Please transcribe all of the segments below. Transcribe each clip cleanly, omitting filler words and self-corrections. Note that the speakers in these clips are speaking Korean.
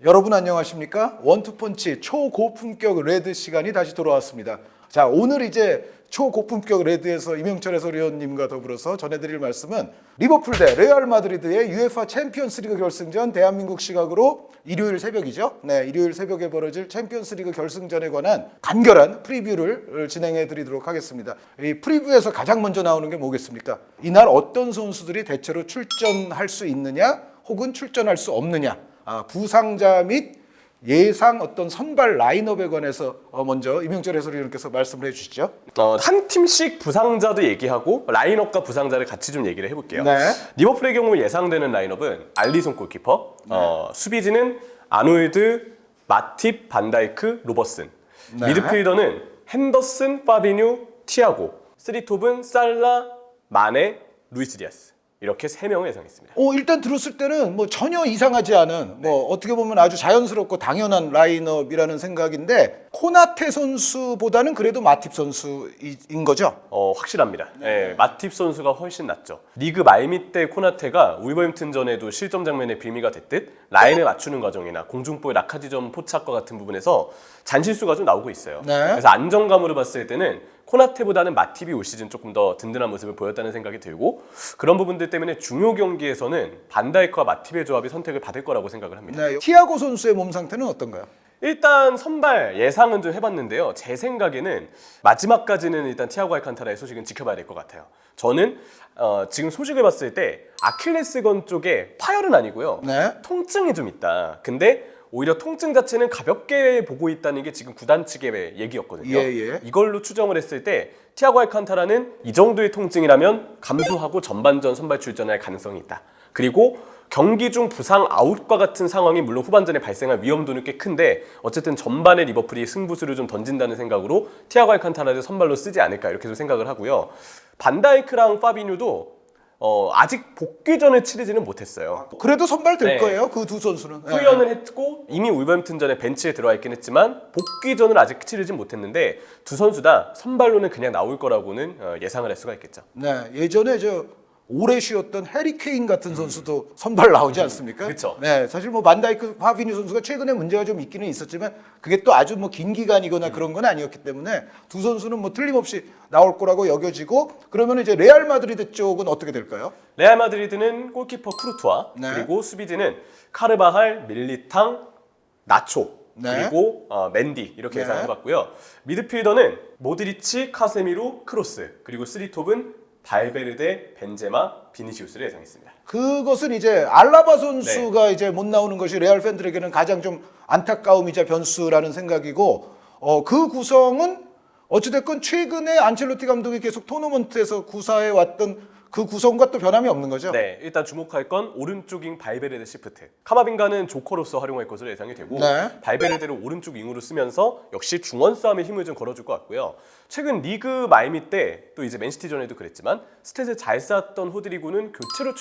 여러분 안녕하십니까? 원투펀치 초고품격 레드 시간이 다시 돌아왔습니다. 자, 오늘 이제 초고품격 레드에서 이명철 해설위원님과 더불어서 전해드릴 말씀은 리버풀 대 레알 마드리드의 UEFA 챔피언스리그 결승전, 대한민국 시각으로 일요일 새벽이죠. 네, 일요일 새벽에 벌어질 챔피언스리그 결승전에 관한 간결한 프리뷰를 진행해 드리도록 하겠습니다. 이 프리뷰에서 가장 먼저 나오는 게 뭐겠습니까? 이날 어떤 선수들이 대체로 출전할 수 있느냐 혹은 출전할 수 없느냐, 부상자 및 예상 어떤 선발 라인업에 관해서 먼저 이명철 해설위원께서 말씀을 해주시죠. 한 팀씩 부상자도 얘기하고 라인업과 부상자를 같이 좀 얘기를 해볼게요. 네. 리버풀의 경우 예상되는 라인업은 알리송 골키퍼, 수비진은 아놀드, 마팁, 반다이크, 로버슨, 네. 미드필더는 핸더슨, 파비뉴, 티아고, 쓰리톱은 살라, 마네, 루이스 디아스. 이렇게 3명을 예상했습니다. 일단 들었을 때는 뭐 전혀 이상하지 않은, 뭐 어떻게 보면 아주 자연스럽고 당연한 라인업이라는 생각인데, 코나테 선수보다는 그래도 마팁 선수인 거죠? 확실합니다. 네, 마팁 선수가 훨씬 낫죠. 리그 말미 때 코나테가 울버햄튼전에도 실점 장면의 빌미가 됐듯 라인을 맞추는 과정이나 공중볼 낙하지점 포착과 같은 부분에서 잔실수가 좀 나오고 있어요. 네. 그래서 안정감으로 봤을 때는 코나테보다는 마팁이 올 시즌 조금 더 든든한 모습을 보였다는 생각이 들고, 그런 부분들 때문에 중요 경기에서는 반다이크와 마팁의 조합이 선택을 받을 거라고 생각을 합니다. 네. 티아고 선수의 몸 상태는 어떤가요? 일단 선발 예상은 좀 해봤는데요. 제 생각에는 마지막까지는 일단 티아고 알칸타라의 소식은 지켜봐야 될 것 같아요. 저는 지금 소식을 봤을 때 아킬레스건 쪽에 파열은 아니고요. 네. 통증이 좀 있다. 근데 오히려 통증 자체는 가볍게 보고 있다는 게 지금 구단 측의 얘기였거든요. 예. 이걸로 추정을 했을 때 티아고 알칸타라는 이 정도의 통증이라면 감수하고 전반전 선발 출전할 가능성이 있다. 그리고 경기 중 부상 아웃과 같은 상황이 물론 후반전에 발생할 위험도는 꽤 큰데, 어쨌든 전반에 리버풀이 승부수를 좀 던진다는 생각으로 티아고 알칸타라를 선발로 쓰지 않을까 이렇게 좀 생각을 하고요. 반다이크랑 파비뉴도 아직 복귀전을 치르지는 못했어요. 그래도 선발 될 네. 거예요, 그 두 선수는. 네. 후연을 했고 이미 울버햄튼전에 벤치에 들어와 있긴 했지만 복귀전을 아직 치르진 못했는데, 두 선수 다 선발로는 그냥 나올 거라고는 예상을 할 수가 있겠죠. 네, 예전에 오래 쉬었던 해리 케인 같은 선수도 선발 나오지 않습니까? 그쵸. 네, 사실 뭐 반다이크, 파비뉴 선수가 최근에 문제가 좀 있기는 있었지만 그게 또 아주 뭐 긴 기간이거나 그런 건 아니었기 때문에 두 선수는 뭐 틀림없이 나올 거라고 여겨지고, 그러면 이제 레알 마드리드 쪽은 어떻게 될까요? 레알 마드리드는 골키퍼 쿠르투아, 네. 그리고 수비진은 카르바할, 밀리탕, 나초, 네. 그리고 맨디 이렇게 네. 예상해봤고요. 미드필더는 모드리치, 카세미로, 크로스, 그리고 쓰리톱은 발베르데, 벤제마, 비니시우스를 예상했습니다. 그것은 이제 알라바 선수가 이제 못 나오는 것이 레알 팬들에게는 가장 좀 안타까움이자 변수라는 생각이고, 그 구성은 어찌됐건 최근에 안첼로티 감독이 계속 토너먼트에서 구사해 왔던 그 구성과 또 변함이 없는 거죠? 네, 일단 주목할 건 오른쪽인 발베르데 시프트. 카마빈가는 조커로서 활용할 것으로 예상이 되고, 네. 발베르데를 오른쪽 윙으로 쓰면서 역시 중원 싸움에 힘을 좀 걸어줄 것 같고요. 최근 리그 말미 때 또 이제 맨시티전에도 그랬지만 스탯을 잘 쌓았던 호드리구는 교체로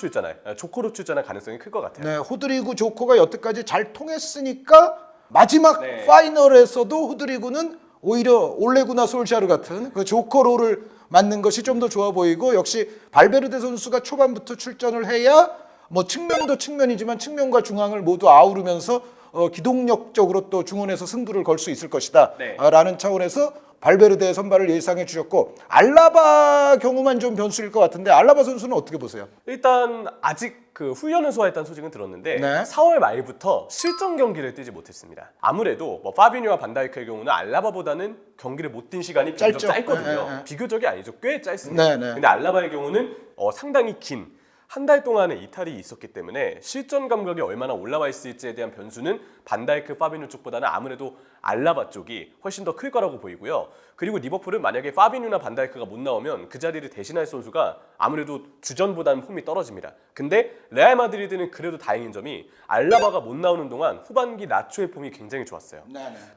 조커로 출전할 가능성이 클 것 같아요. 네, 호드리구 조커가 여태까지 잘 통했으니까 마지막 네. 파이널에서도 호드리구는 오히려 올레구나 솔샤르 같은 그 조커로를 맞는 것이 좀 더 좋아 보이고, 역시 발베르데 선수가 초반부터 출전을 해야 뭐 측면도 측면이지만 측면과 중앙을 모두 아우르면서 기동력적으로 또 중원에서 승부를 걸 수 있을 것이다. 네. 라는 차원에서 발베르데 선발을 예상해 주셨고, 알라바 경우만 좀 변수일 것 같은데 알라바 선수는 어떻게 보세요? 일단 아직 그 훈련을 소화했다는 소식은 들었는데 네. 4월 말부터 실전 경기를 뛰지 못했습니다. 아무래도 뭐 파비뉴와 반다이크의 경우는 알라바보다는 경기를 못 뛴 시간이 비교적 짧죠. 짧거든요. 네. 비교적이 아니죠. 꽤 짧습니다. 네. 근데 알라바의 경우는 상당히 긴 한 달 동안의 이탈이 있었기 때문에 실전 감각이 얼마나 올라와 있을지에 대한 변수는 반다이크, 파비뉴 쪽보다는 아무래도 알라바 쪽이 훨씬 더 클 거라고 보이고요. 그리고 리버풀은 만약에 파비뉴나 반다이크가 못 나오면 그 자리를 대신할 선수가 아무래도 주전보다는 폼이 떨어집니다. 근데 레알 마드리드는 그래도 다행인 점이 알라바가 못 나오는 동안 후반기 나초의 폼이 굉장히 좋았어요.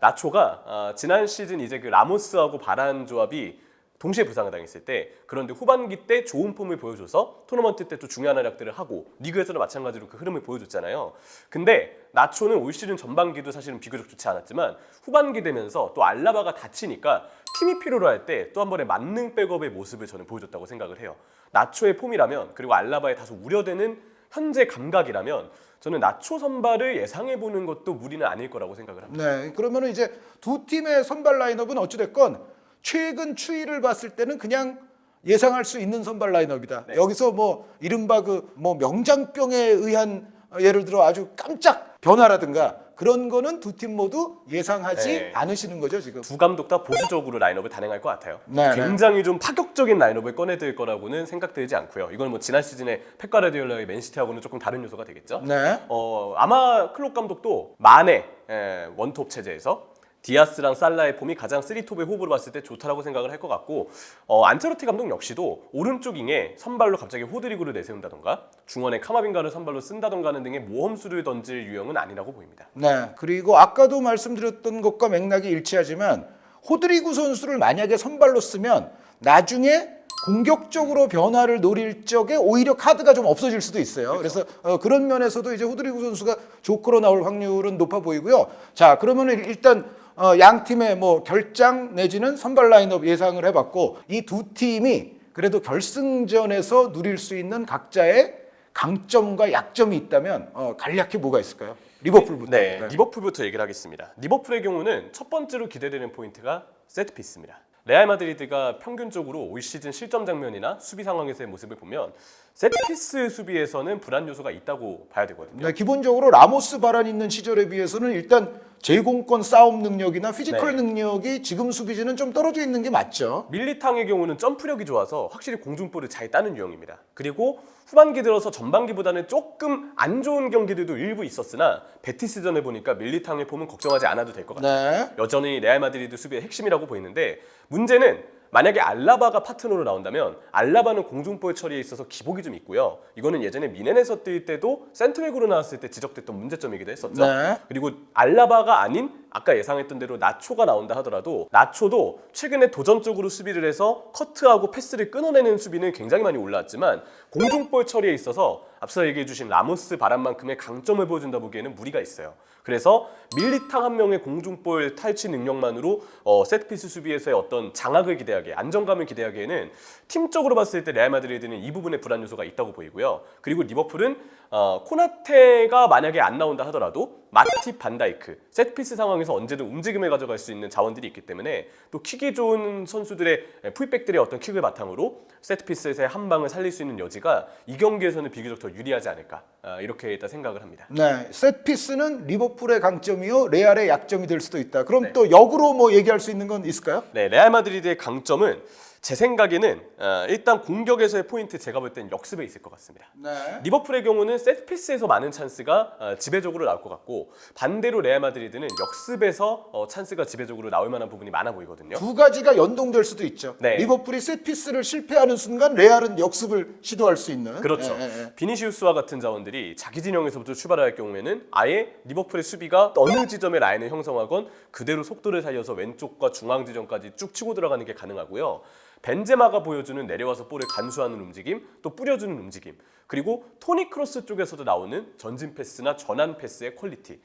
나초가 지난 시즌 이제 그 라모스하고 바란 조합이 동시에 부상을 당했을 때, 그런데 후반기 때 좋은 폼을 보여줘서 토너먼트 때 또 중요한 활약들을 하고 리그에서도 마찬가지로 그 흐름을 보여줬잖아요. 근데 나초는 올 시즌 전반기도 사실은 비교적 좋지 않았지만 후반기 되면서 또 알라바가 다치니까 팀이 필요로 할 때 또 한 번의 만능 백업의 모습을 저는 보여줬다고 생각을 해요. 나초의 폼이라면, 그리고 알라바의 다소 우려되는 현재 감각이라면 저는 나초 선발을 예상해 보는 것도 무리는 아닐 거라고 생각을 합니다. 네, 그러면은 이제 두 팀의 선발 라인업은 어찌됐건 최근 추이를 봤을 때는 그냥 예상할 수 있는 선발 라인업이다. 네. 여기서 뭐 이른바 그 뭐 명장병에 의한 예를 들어 아주 깜짝 변화라든가 그런 거는 두 팀 모두 예상하지 네. 않으시는 거죠 지금. 두 감독 다 보수적으로 라인업을 단행할 것 같아요. 네, 굉장히 좀 파격적인 라인업을 꺼내들 거라고는 생각되지 않고요. 이건 뭐 지난 시즌에 펩 가르디올라의 맨시티하고는 조금 다른 요소가 되겠죠. 네. 아마 클롭 감독도 만에 원톱 체제에서 디아스랑 살라의 폼이 가장 3톱의 호흡으로 봤을 때 좋다라고 생각을 할 것 같고 안체로티 감독 역시도 오른쪽 윙에 선발로 갑자기 호드리구를 내세운다던가 중원에 카마빈가를 선발로 쓴다던가 하는 등의 모험수를 던질 유형은 아니라고 보입니다. 네. 그리고 아까도 말씀드렸던 것과 맥락이 일치하지만 호드리구 선수를 만약에 선발로 쓰면 나중에 공격적으로 변화를 노릴 적에 오히려 카드가 좀 없어질 수도 있어요. 그래서 그런 면에서도 이제 호드리구 선수가 조커로 나올 확률은 높아 보이고요. 자, 그러면은 일단 양 팀의 뭐 결장 내지는 선발 라인업 예상을 해봤고 이 두 팀이 그래도 결승전에서 누릴 수 있는 각자의 강점과 약점이 있다면 간략히 뭐가 있을까요? 리버풀부터. 네, 리버풀부터 얘기를 하겠습니다. 리버풀의 경우는 첫 번째로 기대되는 포인트가 세트피스입니다. 레알 마드리드가 평균적으로 올 시즌 실점 장면이나 수비 상황에서의 모습을 보면 세트피스 수비에서는 불안 요소가 있다고 봐야 되거든요. 네, 기본적으로 라모스 바란 있는 시절에 비해서는 일단 제공권 싸움 능력이나 피지컬 네. 능력이 지금 수비진은 좀 떨어져 있는 게 맞죠. 밀리탕의 경우는 점프력이 좋아서 확실히 공중볼을 잘 따는 유형입니다. 그리고 후반기 들어서 전반기보다는 조금 안 좋은 경기들도 일부 있었으나 베티스전에 보니까 밀리탕의 폼은 걱정하지 않아도 될 것 같아요. 네. 여전히 레알 마드리드 수비의 핵심이라고 보이는데 문제는 만약에 알라바가 파트너로 나온다면 알라바는 공중볼 처리에 있어서 기복이 좀 있고요. 이거는 예전에 미넨에서 뛸 때도 센터백으로 나왔을 때 지적됐던 문제점이기도 했었죠. 네. 그리고 알라바가 아닌 아까 예상했던 대로 나초가 나온다 하더라도 나초도 최근에 도전적으로 수비를 해서 커트하고 패스를 끊어내는 수비는 굉장히 많이 올라왔지만 공중볼 처리에 있어서 앞서 얘기해 주신 라모스 바람만큼의 강점을 보여준다 보기에는 무리가 있어요. 그래서 밀리탕 한 명의 공중볼 탈취 능력만으로 세트피스 수비에서의 어떤 장악을 기대하기에 안정감을 기대하기에는 팀적으로 봤을 때 레알 마드리드는 이 부분에 불안 요소가 있다고 보이고요. 그리고 리버풀은 코나테가 만약에 안 나온다 하더라도 마팁, 반다이크 세트피스 상황에서 언제든 움직임을 가져갈 수 있는 자원들이 있기 때문에 또 킥이 좋은 선수들의 풀백들의 어떤 킥을 바탕으로 세트피스에서의 한 방을 살릴 수 있는 여지가 이 경기에서는 비교적 더 유리하지 않을까 이렇게 일단 생각을 합니다. 네. 세트피스는 리버풀의 강점이요, 레알의 약점이 될 수도 있다. 그럼 네. 또 역으로 뭐 얘기할 수 있는 건 있을까요? 네, 레알 마드리드의 강점은 제 생각에는 일단 공격에서의 포인트 제가 볼 땐 역습에 있을 것 같습니다. 네. 리버풀의 경우는 세트피스에서 많은 찬스가 지배적으로 나올 것 같고 반대로 레알 마드리드는 역습에서 찬스가 지배적으로 나올 만한 부분이 많아 보이거든요. 두 가지가 연동될 수도 있죠. 네. 리버풀이 세트피스를 실패하는 순간 레알은 역습을 시도할 수 있는. 그렇죠. 예, 예, 예. 비니시우스와 같은 자원들이 자기 진영에서부터 출발할 경우에는 아예 리버풀의 수비가 어느 지점에 라인을 형성하건 그대로 속도를 살려서 왼쪽과 중앙 지점까지 쭉 치고 들어가는 게 가능하고요. 벤제마가 보여주는 내려와서 볼을 간수하는 움직임, 또 뿌려주는 움직임, 그리고 토니 크로스 쪽에서도 나오는 전진 패스나 전환 패스의 퀄리티,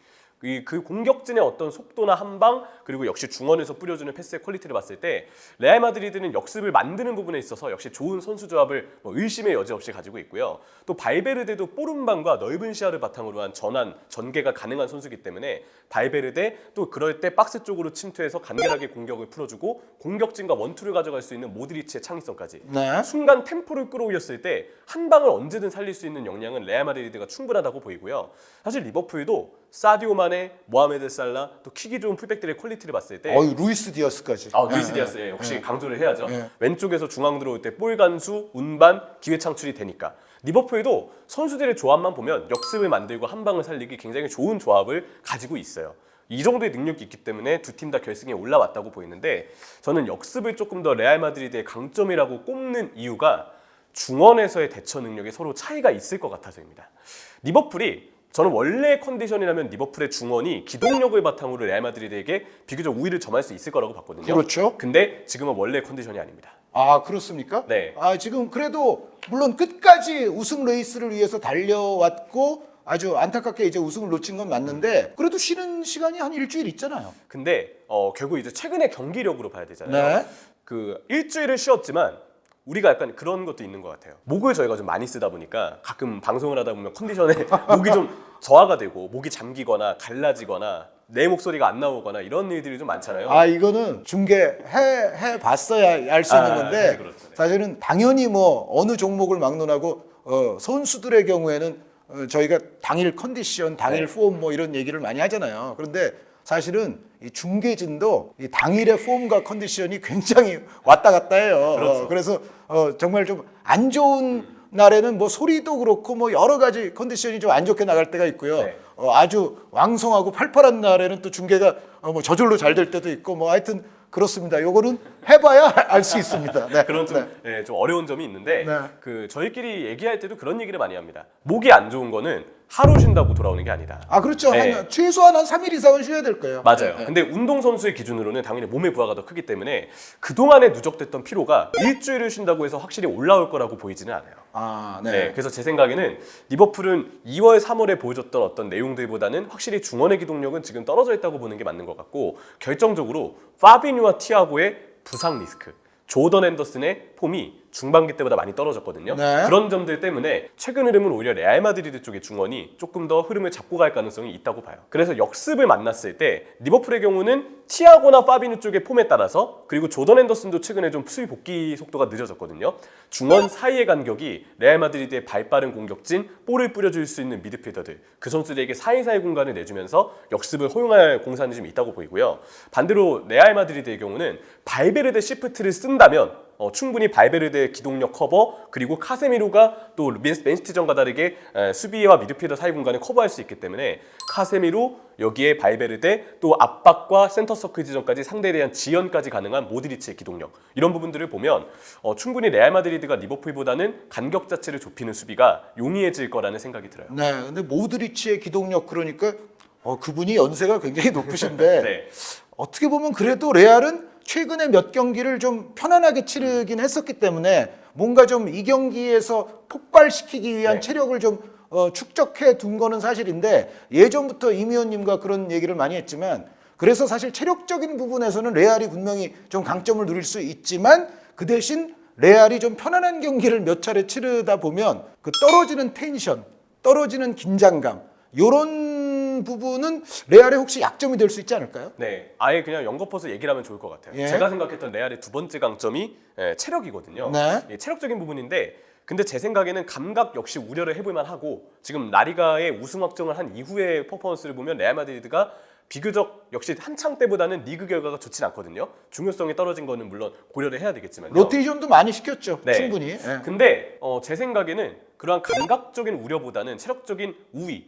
그 공격진의 어떤 속도나 한방, 그리고 역시 중원에서 뿌려주는 패스의 퀄리티를 봤을 때 레알 마드리드는 역습을 만드는 부분에 있어서 역시 좋은 선수 조합을 의심의 여지 없이 가지고 있고요. 또 발베르데도 뽀른방과 넓은 시야를 바탕으로 한 전환, 전개가 가능한 선수이기 때문에 발베르데 또 그럴 때 박스 쪽으로 침투해서 간결하게 공격을 풀어주고 공격진과 원투를 가져갈 수 있는 모드리치의 창의성까지 네. 순간 템포를 끌어올렸을 때 한 방을 언제든 살릴 수 있는 역량은 레알 마드리드가 충분하다고 보이고요. 사실 리버풀도 사디오 마네, 모하메드 살라, 또 킥이 좋은 풀백들의 퀄리티를 봤을 때 루이스 디아스까지. 루이스 디아스 역시 강조를 해야죠. 예. 왼쪽에서 중앙 들어올 때 볼 간수, 운반, 기회 창출이 되니까 리버풀도 선수들의 조합만 보면 역습을 만들고 한 방을 살리기 굉장히 좋은 조합을 가지고 있어요. 이 정도의 능력이 있기 때문에 두 팀 다 결승에 올라왔다고 보이는데 저는 역습을 조금 더 레알 마드리드의 강점이라고 꼽는 이유가 중원에서의 대처 능력에 서로 차이가 있을 것 같아서입니다. 리버풀이 저는 원래 컨디션이라면 리버풀의 중원이 기동력을 바탕으로 레알 마드리드에게 비교적 우위를 점할 수 있을 거라고 봤거든요. 그렇죠. 근데 지금은 원래 컨디션이 아닙니다. 아, 그렇습니까? 네. 지금 그래도 물론 끝까지 우승 레이스를 위해서 달려왔고 아주 안타깝게 이제 우승을 놓친 건 맞는데 그래도 쉬는 시간이 한 일주일 있잖아요. 근데 결국 이제 최근의 경기력으로 봐야 되잖아요. 네. 그 일주일을 쉬었지만 우리가 약간 그런 것도 있는 것 같아요. 목을 저희가 좀 많이 쓰다 보니까 가끔 방송을 하다 보면 컨디션에 목이 좀 저하가 되고 목이 잠기거나 갈라지거나 내 목소리가 안 나오거나 이런 일들이 좀 많잖아요. 아 이거는 중계해 봤어야 알 수 있는 건데 그렇죠. 네. 사실은 당연히 뭐 어느 종목을 막론하고 선수들의 경우에는 저희가 당일 컨디션, 당일 네. 폼 뭐 이런 얘기를 많이 하잖아요. 그런데 사실은 이 중계진도 이 당일의 폼과 컨디션이 굉장히 왔다 갔다 해요. 그렇죠. 그래서 정말 좀 안 좋은 날에는 뭐 소리도 그렇고 뭐 여러 가지 컨디션이 좀 안 좋게 나갈 때가 있고요. 네. 아주 왕성하고 팔팔한 날에는 또 중계가 뭐 저절로 잘 될 때도 있고 뭐 하여튼 그렇습니다. 요거는 해봐야 알 수 있습니다. 네. 그런 좀 어려운 점이 있는데 네. 그 저희끼리 얘기할 때도 그런 얘기를 많이 합니다. 목이 안 좋은 거는 하루 쉰다고 돌아오는 게 아니다. 아 그렇죠. 네. 최소한 한 3일 이상은 쉬어야 될 거예요. 맞아요. 네. 근데 운동선수의 기준으로는 당연히 몸의 부하가 더 크기 때문에 그동안에 누적됐던 피로가 일주일을 쉰다고 해서 확실히 올라올 거라고 보이지는 않아요. 아 네. 네. 그래서 제 생각에는 리버풀은 2월, 3월에 보여줬던 어떤 내용들보다는 확실히 중원의 기동력은 지금 떨어져 있다고 보는 게 맞는 것 같고 결정적으로 파비뉴와 티아고의 부상 리스크, 조던 앤더슨의 폼이 중반기 때보다 많이 떨어졌거든요. 네. 그런 점들 때문에 최근 흐름은 오히려 레알 마드리드 쪽의 중원이 조금 더 흐름을 잡고 갈 가능성이 있다고 봐요. 그래서 역습을 만났을 때 리버풀의 경우는 티아고나 파비뉴 쪽의 폼에 따라서 그리고 조던 앤더슨도 최근에 좀 수비 복귀 속도가 늦어졌거든요. 중원 사이의 간격이 레알 마드리드의 발빠른 공격진, 볼을 뿌려줄 수 있는 미드필더들 그 선수들에게 사이사이 공간을 내주면서 역습을 허용할 공산이 좀 있다고 보이고요. 반대로 레알 마드리드의 경우는 발베르데 시프트를 쓴다면 충분히 발베르데 기동력 커버 그리고 카세미로가 또 맨시티전과 다르게 수비와 미드필더 사이 공간을 커버할 수 있기 때문에 카세미로 여기에 발베르데 또 압박과 센터 서클 지점까지 상대에 대한 지연까지 가능한 모드리치의 기동력 이런 부분들을 보면 충분히 레알 마드리드가 리버풀보다는 간격 자체를 좁히는 수비가 용이해질 거라는 생각이 들어요. 네. 근데 모드리치의 기동력 그러니까 그분이 연세가 굉장히 높으신데 네. 어떻게 보면 그래도 레알은 최근에 몇 경기를 좀 편안하게 치르긴 했었기 때문에 뭔가 좀 이 경기에서 폭발시키기 위한 네. 체력을 좀 축적해 둔 거는 사실인데 예전부터 임 의원님과 그런 얘기를 많이 했지만 그래서 사실 체력적인 부분에서는 레알이 분명히 좀 강점을 누릴 수 있지만 그 대신 레알이 좀 편안한 경기를 몇 차례 치르다 보면 그 떨어지는 텐션, 떨어지는 긴장감 요런 부분은 레알의 혹시 약점이 될 수 있지 않을까요? 네, 아예 그냥 연거퍼서 얘기를 하면 좋을 것 같아요. 예. 제가 생각했던 레알의 두 번째 강점이 체력이거든요. 네. 예, 체력적인 부분인데 근데 제 생각에는 감각 역시 우려를 해볼만 하고 지금 라리가의 우승 확정을 한 이후의 퍼포먼스를 보면 레알 마드리드가 비교적 역시 한창 때보다는 리그 결과가 좋진 않거든요. 중요성이 떨어진 거는 물론 고려를 해야 되겠지만요. 로테이션도 많이 시켰죠. 네. 충분히. 예. 근데 제 생각에는 그러한 감각적인 우려보다는 체력적인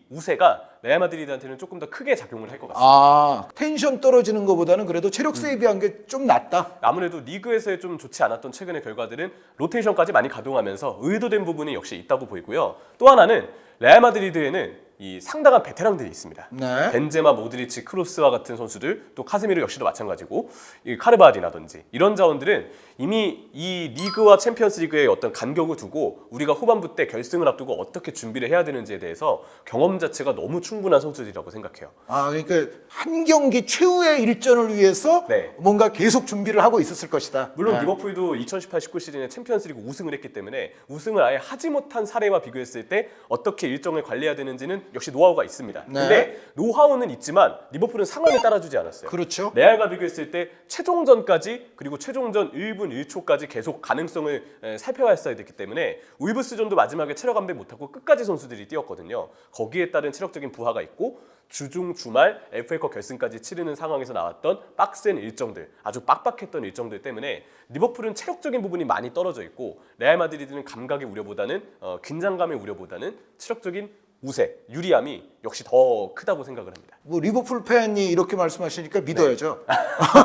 우세가 레알 마드리드한테는 조금 더 크게 작용을 할 것 같습니다. 아 텐션 떨어지는 것보다는 그래도 체력 세이비한 게 좀 낫다. 아무래도 리그에서의 좀 좋지 않았던 최근의 결과들은 로테이션까지 많이 가동하면서 의도된 부분이 역시 있다고 보이고요. 또 하나는 레알 마드리드에는 이 상당한 베테랑들이 있습니다. 네. 벤제마, 모드리치, 크로스와 같은 선수들, 또 카세미르 역시도 마찬가지고 이 카르바리라든지 이런 자원들은 이미 이 리그와 챔피언스리그의 어떤 간격을 두고 우리가 후반부 때 결승을 앞두고 어떻게 준비를 해야 되는지에 대해서 경험 자체가 너무 충분한 선수들이라고 생각해요. 아 그러니까 한 경기 최후의 일전을 위해서 네. 뭔가 계속 준비를 하고 있었을 것이다. 물론 네. 리버풀도 2018-19 시즌에 챔피언스리그 우승을 했기 때문에 우승을 아예 하지 못한 사례와 비교했을 때 어떻게 일정을 관리해야 되는지는 역시 노하우가 있습니다. 네. 근데 노하우는 있지만 리버풀은 상황에 따라주지 않았어요. 그렇죠. 레알과 비교했을 때 최종전까지 그리고 최종전 1분 1초까지 계속 가능성을 살펴봤어야 됐기 때문에 울브스전도 마지막에 체력 안배 못하고 끝까지 선수들이 뛰었거든요. 거기에 따른 체력적인 부하가 있고 주중 주말 FA컵 결승까지 치르는 상황에서 나왔던 빡센 일정들 아주 빡빡했던 일정들 때문에 리버풀은 체력적인 부분이 많이 떨어져 있고 레알 마드리드는 감각의 우려보다는 긴장감의 우려보다는 체력적인 우세, 유리함이 역시 더 크다고 생각을 합니다. 뭐 리버풀 팬이 이렇게 말씀하시니까 믿어야죠.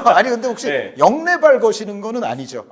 아니 근데 혹시 네. 영레발 거시는 거는 아니죠.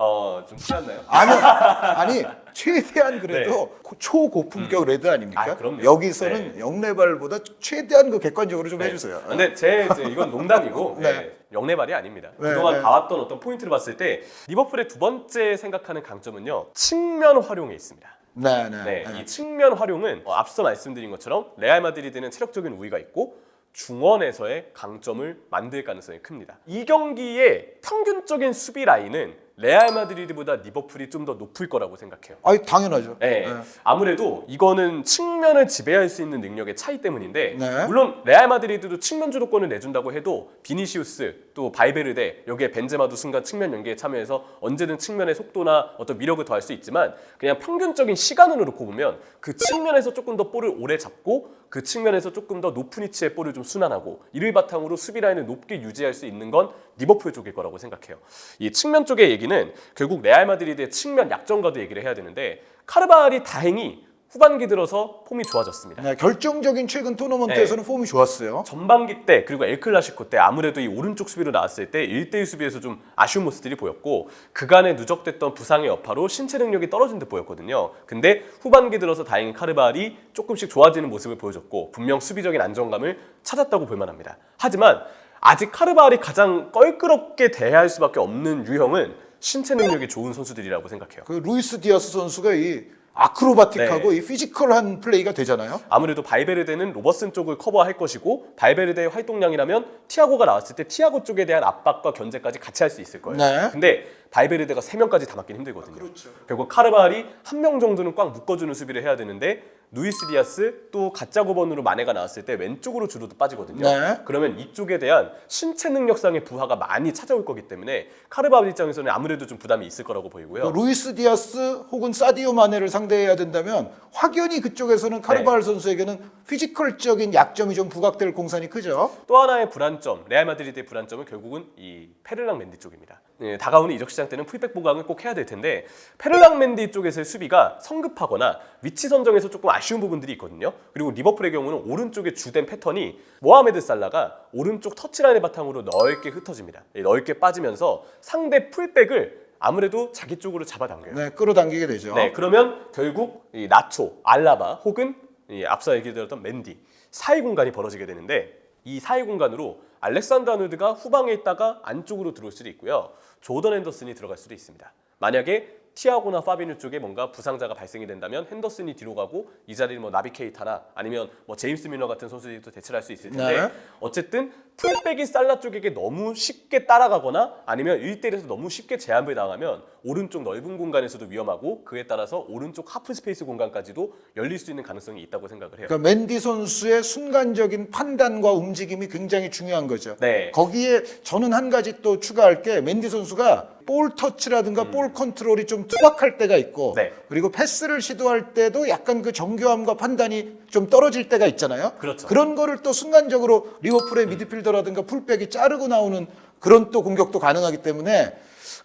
좀 티났나요? 아니 최대한 그래도 초고품격 레드 아닙니까? 아, 그럼요. 여기서는 영레발보다 최대한 그 객관적으로 좀 해주세요. 근데 이제 이건 농담이고 네. 영내발이 아닙니다. 네, 그동안 네. 봐왔던 어떤 포인트를 봤을 때 리버풀의 두 번째 생각하는 강점은요. 측면 활용에 있습니다. 네. 이 측면 활용은 앞서 말씀드린 것처럼 레알 마드리드는 체력적인 우위가 있고 중원에서의 강점을 만들 가능성이 큽니다. 이 경기의 평균적인 수비 라인은 레알 마드리드보다 리버풀이 좀 더 높을 거라고 생각해요. 아니 당연하죠. 네. 아무래도 이거는 측면을 지배할 수 있는 능력의 차이 때문인데 네. 물론 레알 마드리드도 측면 주도권을 내준다고 해도 비니시우스 또 발베르데 여기에 벤제마도 순간 측면 연계에 참여해서 언제든 측면의 속도나 어떤 위력을 더할 수 있지만 그냥 평균적인 시간으로 놓고 보면 그 측면에서 조금 더 볼을 오래 잡고 그 측면에서 조금 더 높은 위치의 볼을 좀 순환하고 이를 바탕으로 수비 라인을 높게 유지할 수 있는 건 리버풀 쪽일 거라고 생각해요. 이 측면 쪽의 얘기는 결국 레알 마드리드의 측면 약점과도 얘기를 해야 되는데 카르바알이 다행히 후반기 들어서 폼이 좋아졌습니다. 네, 결정적인 최근 토너먼트에서는 폼이 좋았어요. 전반기 때 그리고 엘클라시코 때 아무래도 이 오른쪽 수비로 나왔을 때 1대1 수비에서 좀 아쉬운 모습들이 보였고 그간에 누적됐던 부상의 여파로 신체 능력이 떨어진 듯 보였거든요. 근데 후반기 들어서 다행히 카르바알이 조금씩 좋아지는 모습을 보여줬고 분명 수비적인 안정감을 찾았다고 볼 만합니다. 하지만 아직 카르바알이 가장 껄끄럽게 대할 수밖에 없는 유형은 신체 능력이 좋은 선수들이라고 생각해요. 그 루이스 디아스 선수가 이 아크로바틱하고 네. 이 피지컬한 플레이가 되잖아요. 아무래도 발베르데는 로버슨 쪽을 커버할 것이고 발베르데의 활동량이라면 티아고가 나왔을 때 티아고 쪽에 대한 압박과 견제까지 같이 할 수 있을 거예요. 네. 근데 발베르데가 3명까지 다 맞긴 힘들거든요. 그렇죠. 결국 카르바알이 한 명 정도는 꽉 묶어주는 수비를 해야 되는데 루이스 디아스 또 가짜 9번으로 마네가 나왔을 때 왼쪽으로 주로도 빠지거든요. 네. 그러면 이쪽에 대한 신체 능력상의 부하가 많이 찾아올 거기 때문에 카르바알 입장에서는 아무래도 좀 부담이 있을 거라고 보이고요. 루이스 디아스 혹은 사디오 마네를 상대해야 된다면 확연히 그쪽에서는 카르바알 선수에게는 피지컬적인 약점이 좀 부각될 공산이 크죠. 또 하나의 불안점, 레알 마드리드의 불안점은 결국은 이 페를랑 맨디 쪽입니다. 다가오는 이적 시장 때는 풀백 보강을 꼭 해야 될 텐데 페를랑 맨디 쪽에서의 수비가 성급하거나 위치 선정에서 조금 아쉬운 부분들이 있거든요. 그리고 리버풀의 경우는 오른쪽에 주된 패턴이 모하메드 살라가 오른쪽 터치라인을 바탕으로 넓게 흩어집니다. 넓게 빠지면서 상대 풀백을 아무래도 자기 쪽으로 잡아당겨요. 네, 끌어당기게 되죠. 네, 그러면 결국 이 나초, 알라바 혹은 이 앞서 얘기 드렸던 맨디 사이 공간이 벌어지게 되는데 이 사이 공간으로 알렉산더 아놀드가 후방에 있다가 안쪽으로 들어올 수도 있고요. 조던 핸더슨이 들어갈 수도 있습니다. 만약에 티아고나 파비뉴 쪽에 뭔가 부상자가 발생이 된다면 핸더슨이 뒤로 가고 이 자리를 뭐 나비 케이타나 아니면 뭐 제임스 밀러 같은 선수들이 또 대체를 할 수 있을 텐데 네. 어쨌든 풀백이 살라 쪽에게 너무 쉽게 따라가거나 아니면 1대1에서 너무 쉽게 제압을 당하면 오른쪽 넓은 공간에서도 위험하고 그에 따라서 오른쪽 하프 스페이스 공간까지도 열릴 수 있는 가능성이 있다고 생각을 해요. 그러니까 맨디 선수의 순간적인 판단과 움직임이 굉장히 중요한 거죠. 네. 거기에 저는 한 가지 또 추가할 게 맨디 선수가 볼 터치라든가 볼 컨트롤이 좀 투박할 때가 있고 네. 그리고 패스를 시도할 때도 약간 그 정교함과 판단이 좀 떨어질 때가 있잖아요. 그렇죠. 그런 거를 또 순간적으로 리버풀의 미드필더라든가 풀백이 자르고 나오는 그런 또 공격도 가능하기 때문에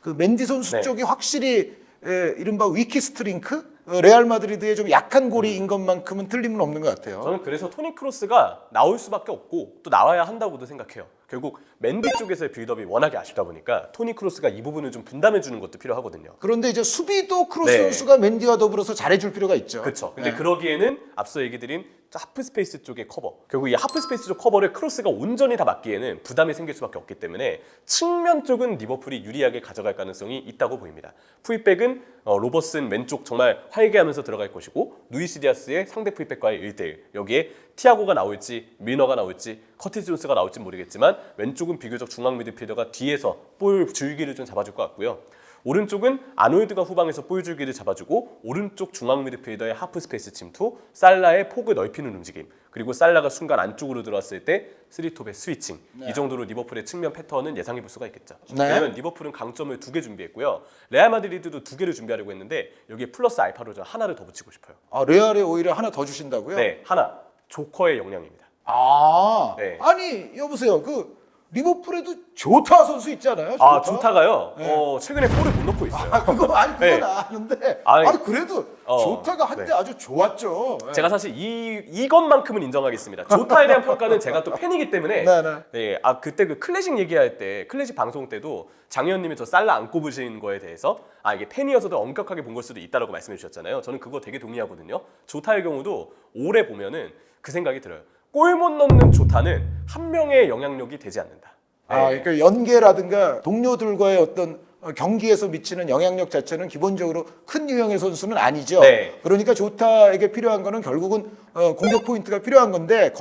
그 맨디 선수 네. 쪽이 확실히 이른바 위키 스트링크? 레알 마드리드의 좀 약한 고리인 것만큼은 틀림은 없는 것 같아요. 저는 그래서 토니 크로스가 나올 수밖에 없고 또 나와야 한다고도 생각해요. 결국 맨디 쪽에서의 빌드업이 워낙에 아쉽다 보니까 토니 크로스가 이 부분을 좀 분담해 주는 것도 필요하거든요. 그런데 이제 수비도 크로스 네. 선수가 맨디와 더불어서 잘해줄 필요가 있죠. 그렇죠. 근데 네. 그러기에는 앞서 얘기 드린 하프 스페이스 쪽의 커버. 결국 이 하프 스페이스 쪽 커버를 크로스가 온전히 다 막기에는 부담이 생길 수밖에 없기 때문에 측면 쪽은 리버풀이 유리하게 가져갈 가능성이 있다고 보입니다. 풀백은 로버슨 왼쪽 정말 활개하면서 들어갈 것이고 루이스 디아스의 상대 풀백과의 1대1. 여기에 티아고가 나올지 밀너가 나올지 커티스 존스가 나올지 모르겠지만 왼쪽은 비교적 중앙 미드필더가 뒤에서 볼 줄기를 좀 잡아줄 것 같고요. 오른쪽은 아놀드가 후방에서 볼 줄기를 잡아주고 오른쪽 중앙 미드필더의 하프 스페이스 침투, 살라의 폭을 넓히는 움직임, 그리고 살라가 순간 안쪽으로 들어왔을 때 쓰리톱의 스위칭. 이 정도로 리버풀의 측면 패턴은 예상해 볼 수가 있겠죠. 네. 왜냐하면 리버풀은 강점을 2개 준비했고요. 레알 마드리드도 2개를 준비하려고 했는데 여기에 플러스 알파로 저 하나를 더 붙이고 싶어요. 아, 레알에 오히려 하나 더 주신다고요? 네, 하나. 조커의 역량입니다. 아, 네. 아니 여보세요. 그 리버풀에도 조타 선수 있잖아요. 아, 조타가요? 네. 최근에 볼을 못 넣고 있어요. 아, 그건 네. 아닌데. 아니, 아니 그래도 조타가 한때 네. 아주 좋았죠. 네. 제가 사실 이것만큼은 인정하겠습니다. 조타에 대한 평가는 제가 또 팬이기 때문에 네. 그때 그 클래식 얘기할 때 클래식 방송 때도 장현님이 저 살라 안 꼽으신 거에 대해서 이게 팬이어서도 엄격하게 본 걸 수도 있다라고 말씀해 주셨잖아요. 저는 그거 되게 동의하거든요. 조타의 경우도 오래 보면은 그 생각이 들어요. 골 못 넣는 조타는 한 명의 영향력이 되지 않는다. 아, 네. 그러니까 연계라든가 동료들과의 어떤 경기에서 미치는 영향력 자체는 기본적으로 큰 유형의 선수는 아니죠. 네. 그러니까 조타에게 필요한 거는 결국은 공격 포인트가 필요한 건데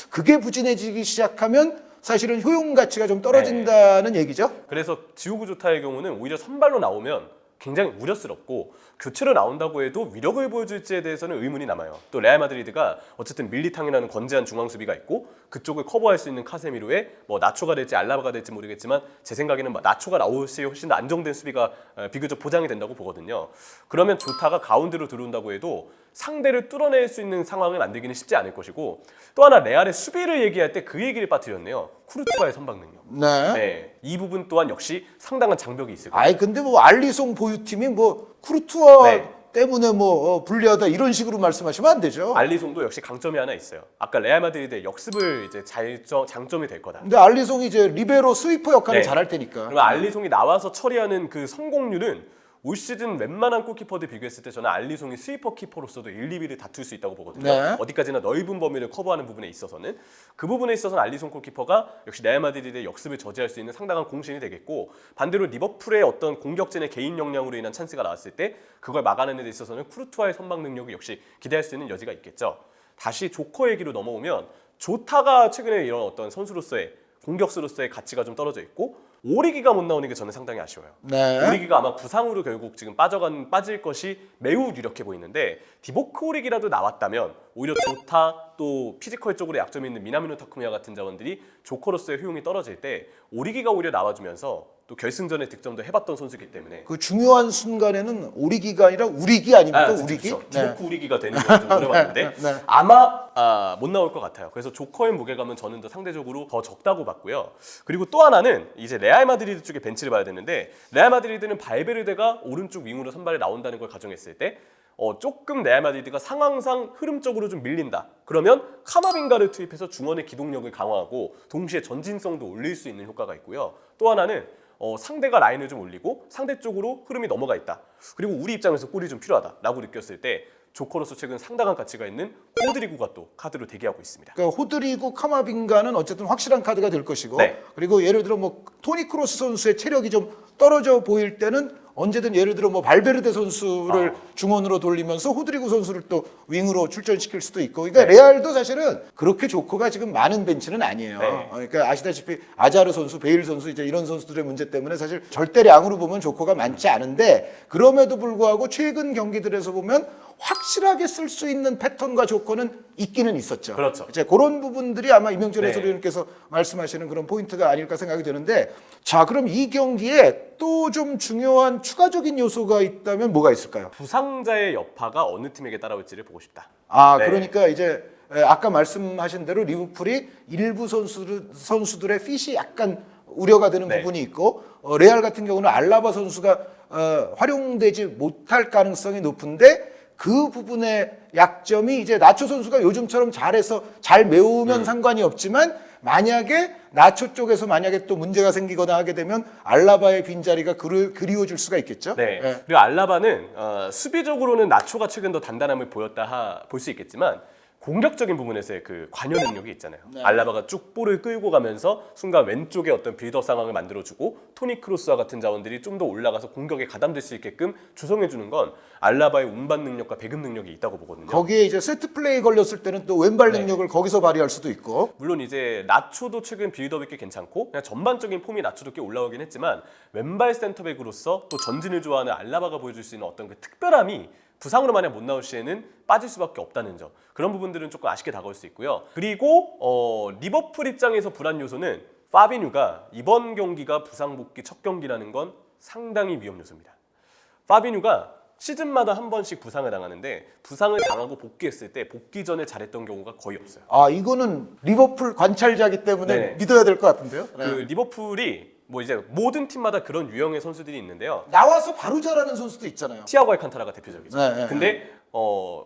그게 부진해지기 시작하면 사실은 효용 가치가 좀 떨어진다는 얘기죠. 그래서 지우고 조타의 경우는 오히려 선발로 나오면 굉장히 우려스럽고 교체로 나온다고 해도 위력을 보여줄지에 대해서는 의문이 남아요. 또 레알 마드리드가 어쨌든 밀리탕이라는 건재한 중앙 수비가 있고 그쪽을 커버할 수 있는 카세미로에 뭐 나초가 될지 알라바가 될지 모르겠지만 제 생각에는 나초가 나올 시 훨씬 더 안정된 수비가 비교적 보장이 된다고 보거든요. 그러면 조타가 가운데로 들어온다고 해도 상대를 뚫어낼 수 있는 상황을 만들기는 쉽지 않을 것이고 또 하나 레알의 수비를 얘기할 때 그 얘기를 빠뜨렸네요. 쿠르투아의 선방 능력. 네. 네, 이 부분 또한 역시 상당한 장벽이 있을 거예요. 아이 근데 뭐 알리송 보유팀이 뭐 쿠르투아 네. 때문에 뭐 불리하다 이런 식으로 말씀하시면 안 되죠. 알리송도 역시 강점이 하나 있어요. 아까 레알 마드리드의 역습을 이제 장점이 될 거다. 근데 알리송이 이제 리베로 스위퍼 역할을 네. 잘할 테니까. 그러면 알리송이 나와서 처리하는 그 성공률은 올 시즌 웬만한 골키퍼들 비교했을 때 저는 알리송이 스위퍼 키퍼로서도 1, 2위를 다툴 수 있다고 보거든요. 네. 어디까지나 넓은 범위를 커버하는 부분에 있어서는 그 부분에 있어서는 알리송 골키퍼가 역시 레알 마드리드의 역습을 저지할 수 있는 상당한 공신이 되겠고 반대로 리버풀의 어떤 공격진의 개인 역량으로 인한 찬스가 나왔을 때 그걸 막아내는 데 있어서는 쿠르투아의 선방 능력이 역시 기대할 수 있는 여지가 있겠죠. 다시 조커 얘기로 넘어오면 조타가 최근에 이런 어떤 선수로서의 공격수로서의 가치가 좀 떨어져 있고 오리기가 못 나오는 게 저는 상당히 아쉬워요. 네. 오리기가 아마 부상으로 결국 지금 빠질 것이 매우 유력해 보이는데 디보크 오리기라도 나왔다면 오히려 조타 또 피지컬적으로 약점이 있는 미나미노 타쿠미야 같은 자원들이 조커로서의 효용이 떨어질 때 오리기가 오히려 나와주면서 또 결승전에 득점도 해봤던 선수이기 때문에 그 중요한 순간에는 오리기가 아니라 우리기 아닙니까? 우리기? 그렇죠. 네. 디보크 오리기가 되는 걸 좀 노려봤는데 네. 아마 못 나올 것 같아요. 그래서 조커의 무게감은 저는 더 상대적으로 더 적다고 봤고요. 그리고 또 하나는 이제 레알 마드리드 쪽에 벤치를 봐야 되는데 레알 마드리드는 발베르데가 오른쪽 윙으로 선발에 나온다는 걸 가정했을 때 조금 레알 마드리드가 상황상 흐름적으로 좀 밀린다. 그러면 카마빙가를 투입해서 중원의 기동력을 강화하고 동시에 전진성도 올릴 수 있는 효과가 있고요. 또 하나는 상대가 라인을 좀 올리고 상대 쪽으로 흐름이 넘어가 있다. 그리고 우리 입장에서 골이 좀 필요하다라고 느꼈을 때 조커로서 최근 상당한 가치가 있는 호드리구가 또 카드로 대기하고 있습니다. 그러니까 호드리고 카마빙가는 어쨌든 확실한 카드가 될 것이고 네. 그리고 예를 들어 뭐 토니 크로스 선수의 체력이 좀 떨어져 보일 때는 언제든 예를 들어 뭐 발베르데 선수를 중원으로 돌리면서 호드리구 선수를 또 윙으로 출전시킬 수도 있고 그러니까 레알도 사실은 그렇게 조커가 지금 많은 벤치는 아니에요. 네. 그러니까 아시다시피 아자르 선수, 베일 선수 이제 이런 선수들의 문제 때문에 사실 절대량으로 보면 조커가 많지 않은데 그럼에도 불구하고 최근 경기들에서 보면 확실하게 쓸 수 있는 패턴과 조건은 있기는 있었죠. 그렇죠. 이제 그런 부분들이 아마 이명철 네. 해설위원께서 말씀하시는 그런 포인트가 아닐까 생각이 드는데 자 그럼 이 경기에 또 좀 중요한 추가적인 요소가 있다면 뭐가 있을까요? 부상자의 여파가 어느 팀에게 따라올지를 보고 싶다. 네. 그러니까 이제 아까 말씀하신 대로 리버풀이 일부 선수들의 핏이 약간 우려가 되는 네. 부분이 있고 레알 같은 경우는 알라바 선수가 활용되지 못할 가능성이 높은데 그 부분의 약점이 이제 나초 선수가 요즘처럼 잘해서 잘 메우면 상관이 없지만 만약에 나초 쪽에서 만약에 또 문제가 생기거나 하게 되면 알라바의 빈자리가 그리워질 수가 있겠죠. 네. 예. 그리고 알라바는 수비적으로는 나초가 최근 더 단단함을 보였다 볼 수 있겠지만 공격적인 부분에서의 그 관여 능력이 있잖아요. 네. 알라바가 쭉 볼을 끌고 가면서 순간 왼쪽에 어떤 빌더 상황을 만들어주고 토니 크로스와 같은 자원들이 좀 더 올라가서 공격에 가담될 수 있게끔 조성해주는 건 알라바의 운반 능력과 배급 능력이 있다고 보거든요. 거기에 이제 세트 플레이 걸렸을 때는 또 왼발 네. 능력을 거기서 발휘할 수도 있고. 물론 이제 나초도 최근 빌드업이 꽤 괜찮고 그냥 전반적인 폼이 나초도 꽤 올라오긴 했지만 왼발 센터백으로서 또 전진을 좋아하는 알라바가 보여줄 수 있는 어떤 그 특별함이 부상으로 만약 못 나올 시에는 빠질 수밖에 없다는 점 그런 부분들은 조금 아쉽게 다가올 수 있고요. 그리고 리버풀 입장에서 불안 요소는 파비뉴가 이번 경기가 부상 복귀 첫 경기라는 건 상당히 위험 요소입니다. 파비뉴가 시즌마다 한 번씩 부상을 당하는데 부상을 당하고 복귀했을 때 복귀 전에 잘했던 경우가 거의 없어요. 이거는 리버풀 관찰자기 때문에 네. 믿어야 될 것 같은데요. 그 리버풀이 뭐 이제 모든 팀마다 그런 유형의 선수들이 있는데요. 나와서 바로 잘하는 선수도 있잖아요. 티아고 알칸타라가 대표적이죠. 네. 근데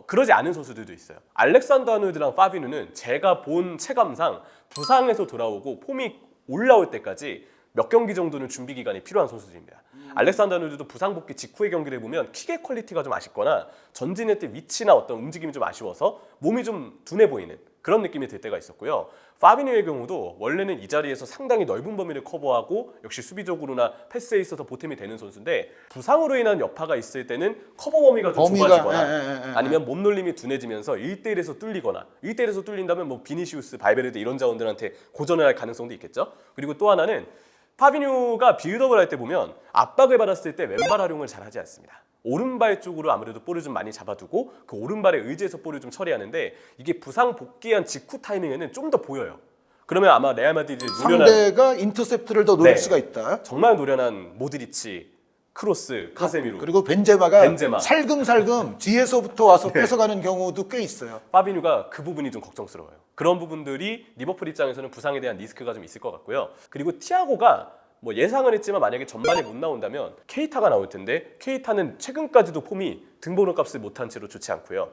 그러지 않은 선수들도 있어요. 알렉산더 아놀드랑 파비누는 제가 본 체감상 부상에서 돌아오고 폼이 올라올 때까지 몇 경기 정도는 준비 기간이 필요한 선수들입니다. 알렉산더 아놀드도 부상 복귀 직후의 경기를 보면 킥의 퀄리티가 좀 아쉽거나 전진할 때 위치나 어떤 움직임이 좀 아쉬워서 몸이 좀 둔해 보이는 그런 느낌이 들 때가 있었고요. 파비뉴의 경우도 원래는 이 자리에서 상당히 넓은 범위를 커버하고 역시 수비적으로나 패스에 있어서 보탬이 되는 선수인데 부상으로 인한 여파가 있을 때는 커버 범위가 좀 좁아지거나 아니면 몸놀림이 둔해지면서 1대1에서 뚫리거나 1대1에서 뚫린다면 뭐 비니시우스, 발베르데 이런 자원들한테 고전을 할 가능성도 있겠죠. 그리고 또 하나는 파비뉴가 빌드업을 할 때 보면 압박을 받았을 때 왼발 활용을 잘 하지 않습니다. 오른발 쪽으로 아무래도 볼을 좀 많이 잡아두고 그 오른발에 의지해서 볼을 좀 처리하는데 이게 부상 복귀한 직후 타이밍에는 좀 더 보여요. 그러면 아마 레알 마드리드 노련한 상대가 인터셉트를 더 노릴 네. 수가 있다. 정말 노련한 모드리치, 크로스, 카세미루, 그리고 벤제마가 벤제마. 살금살금 뒤에서부터 와서 뺏어가는 경우도 꽤 있어요. 파비뉴가 그 부분이 좀 걱정스러워요. 그런 부분들이 리버풀 입장에서는 부상에 대한 리스크가 좀 있을 것 같고요. 그리고 티아고가 뭐 예상은 했지만 만약에 전반에 못 나온다면 케이타가 나올 텐데 케이타는 최근까지도 폼이 등번호 값을 못한 채로 좋지 않고요.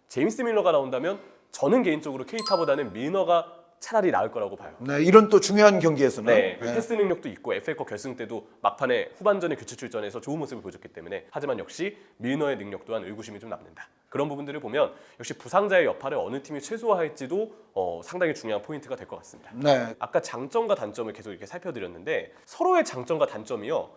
제임스 밀러가 나온다면 저는 개인적으로 케이타보다는 밀러가 차라리 나을 거라고 봐요. 네, 이런 또 중요한 경기에서는 네, 패스 능력도 있고 FA컵 결승 때도 막판에 후반전에 교체 출전해서 좋은 모습을 보여줬기 때문에 하지만 역시 밀너의 능력 또한 의구심이 좀 남는다. 그런 부분들을 보면 역시 부상자의 여파를 어느 팀이 최소화할지도 상당히 중요한 포인트가 될 것 같습니다. 네. 아까 장점과 단점을 계속 이렇게 살펴드렸는데 서로의 장점과 단점이요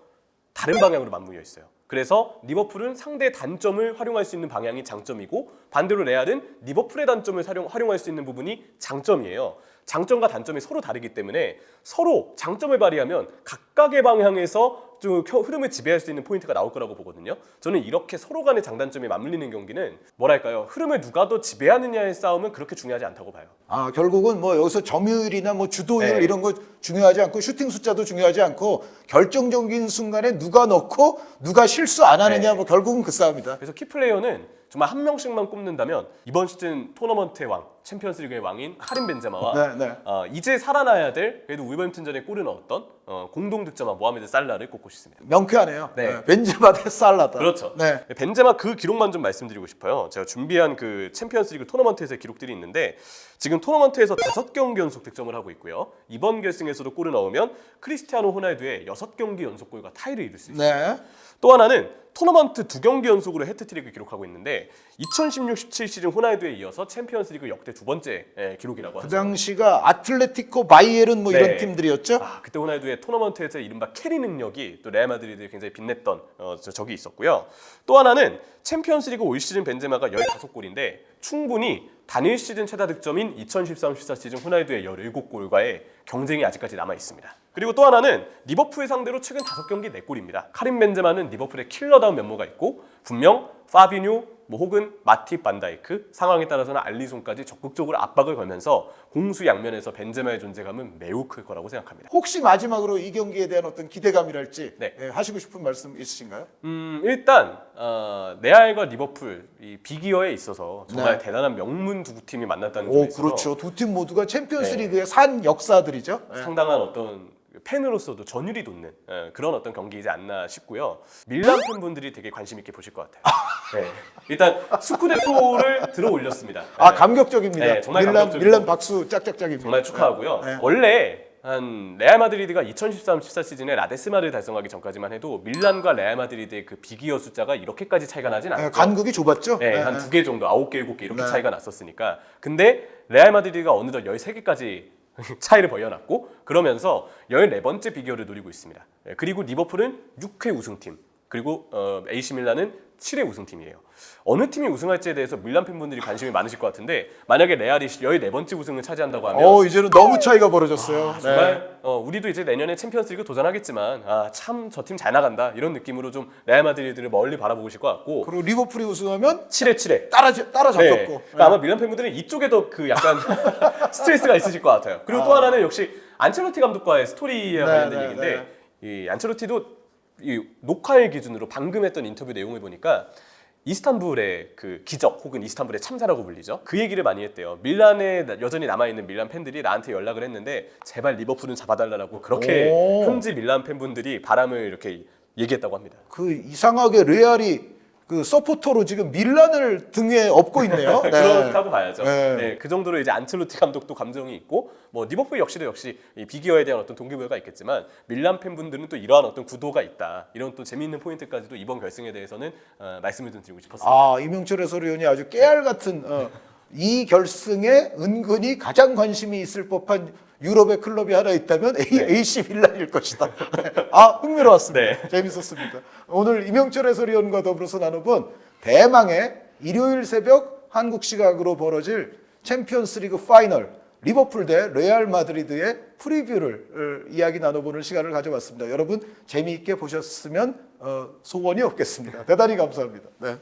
다른 방향으로 맞물려 있어요. 그래서 리버풀은 상대의 단점을 활용할 수 있는 방향이 장점이고 반대로 레알은 리버풀의 단점을 활용할 수 있는 부분이 장점이에요. 장점과 단점이 서로 다르기 때문에 서로 장점을 발휘하면 각각의 방향에서 좀 흐름을 지배할 수 있는 포인트가 나올 거라고 보거든요. 저는 이렇게 서로 간의 장단점이 맞물리는 경기는 뭐랄까요? 흐름을 누가 더 지배하느냐의 싸움은 그렇게 중요하지 않다고 봐요. 아, 결국은 뭐 여기서 점유율이나 뭐 주도율 네. 이런 거 중요하지 않고 슈팅 숫자도 중요하지 않고 결정적인 순간에 누가 넣고 누가 실수 안 하느냐 네. 뭐 결국은 그 싸움이다. 그래서 키플레이어는 정말 한 명씩만 꼽는다면 이번 시즌 토너먼트의 왕, 챔피언스리그의 왕인 카림 벤제마와 네, 네. 이제 살아나야 될 그래도 울버햄튼전에 골을 넣었던 공동 득점왕 모하메드 살라를 꼽고 싶습니다. 명쾌하네요. 네. 네. 벤제마 대 살라다. 그렇죠. 네. 벤제마 그 기록만 좀 말씀드리고 싶어요. 제가 준비한 그 챔피언스리그 토너먼트에서의 기록들이 있는데 지금 토너먼트에서 5경기 연속 득점을 하고 있고요. 이번 결승에서도 골을 넣으면 크리스티아노 호날두의 6경기 연속골과 타이를 이룰 수 있어요. 네. 또 하나는 토너먼트 2경기 연속으로 해트트릭을 기록하고 있는데 2016-17 시즌 호날두에 이어서 챔피언스리그 역대 두 번째 기록이라고 그 하죠. 당시가 아틀레티코 바이에른 뭐 이런 네. 팀들이었죠. 그때 호날두의 토너먼트에서 이른바 캐리 능력이 또 레알 마드리드에 굉장히 빛냈던 적이 있었고요. 또 하나는 챔피언스리그 올 시즌 벤제마가 15골인데 충분히 단일 시즌 최다 득점인 2013-14 시즌 호날두의 17골과의 경쟁이 아직까지 남아 있습니다. 그리고 또 하나는 리버풀 상대로 최근 5경기 4골입니다. 카림 벤제마는 리버풀의 킬러다운 면모가 있고 분명 파비뉴 혹은 마팁 반다이크 상황에 따라서는 알리송까지 적극적으로 압박을 걸면서 공수 양면에서 벤제마의 존재감은 매우 클 거라고 생각합니다. 혹시 마지막으로 이 경기에 대한 어떤 기대감이랄지 네. 하시고 싶은 말씀 있으신가요? 일단 레알과 리버풀 이 비기어에 있어서 정말 네. 대단한 명문 두 팀이 만났다는 오, 점에 있어서 그렇죠. 두 팀 모두가 챔피언스리그의 산 역사들이죠. 네. 상당한 어떤 팬으로서도 전율이 돋는 그런 어떤 경기이지 않나 싶고요. 밀란 팬분들이 되게 관심 있게 보실 것 같아요. 네. 일단 스쿠데토를 들어 올렸습니다. 아, 감격적입니다. 네, 정말 감격적이고. 밀란 박수 짝짝짝입니다. 정말 축하하고요. 네. 원래 한 레알 마드리드가 2013-14 시즌에 라데스마를 달성하기 전까지만 해도 밀란과 레알 마드리드의 그 비기어 숫자가 이렇게까지 차이가 나진 않죠. 간극이 좁았죠. 네, 한 2개 정도, 9개, 7개 이렇게 네. 차이가 났었으니까. 근데 레알 마드리드가 어느덧 13개까지 차이를 벌여놨고 그러면서 14번째 비기어를 노리고 있습니다. 그리고 리버풀은 6회 우승팀, 그리고 AC 밀란은 7회 우승팀이에요. 어느 팀이 우승할지에 대해서 밀란 팬분들이 관심이 많으실 것 같은데 만약에 레알이 14번째 우승을 차지한다고 하면 이제는 너무 차이가 벌어졌어요. 정말 우리도 이제 내년에 챔피언스리그 도전하겠지만 참 저 팀 잘 나간다 이런 느낌으로 좀 레알 마드리드를 멀리 바라보실 것 같고 그리고 리버풀이 우승하면 7회 따라잡혔고. 네. 그러니까 아마 밀란 팬분들은 이쪽에 더 그 약간 스트레스가 있으실 것 같아요. 그리고 또 하나는 역시 안첼로티 감독과의 스토리에 관련된 얘기인데 이 안첼로티도 이 녹화일 기준으로 방금 했던 인터뷰 내용을 보니까 이스탄불의 그 기적 혹은 이스탄불의 참사라고 불리죠. 그 얘기를 많이 했대요. 밀란에 여전히 남아있는 밀란 팬들이 나한테 연락을 했는데 제발 리버풀은 잡아달라고 그렇게 현지 밀란 팬분들이 바람을 이렇게 얘기했다고 합니다. 그 이상하게 레알이 그 서포터로 지금 밀란을 등에 업고 있네요. 네. 그렇다고 봐야죠. 네. 네, 그 정도로 이제 안첼로티 감독도 감정이 있고 뭐 리버풀 역시도 역시 이 비기어에 대한 어떤 동기부여가 있겠지만 밀란 팬분들은 또 이러한 어떤 구도가 있다. 이런 또 재미있는 포인트까지도 이번 결승에 대해서는 말씀을 좀 드리고 싶었습니다. 이명철 해설위원이 아주 깨알 같은 이 결승에 은근히 가장 관심이 있을 법한 유럽의 클럽이 하나 있다면 AC 밀란일 것이다. 아, 흥미로웠습니다. 재밌었습니다. 오늘 이명철 해설위원과 더불어서 나눠본 대망의 일요일 새벽 한국 시각으로 벌어질 챔피언스리그 파이널 리버풀 대 레알 마드리드의 프리뷰를 이야기 나눠보는 시간을 가져봤습니다. 여러분 재미있게 보셨으면 소원이 없겠습니다. 대단히 감사합니다. 네.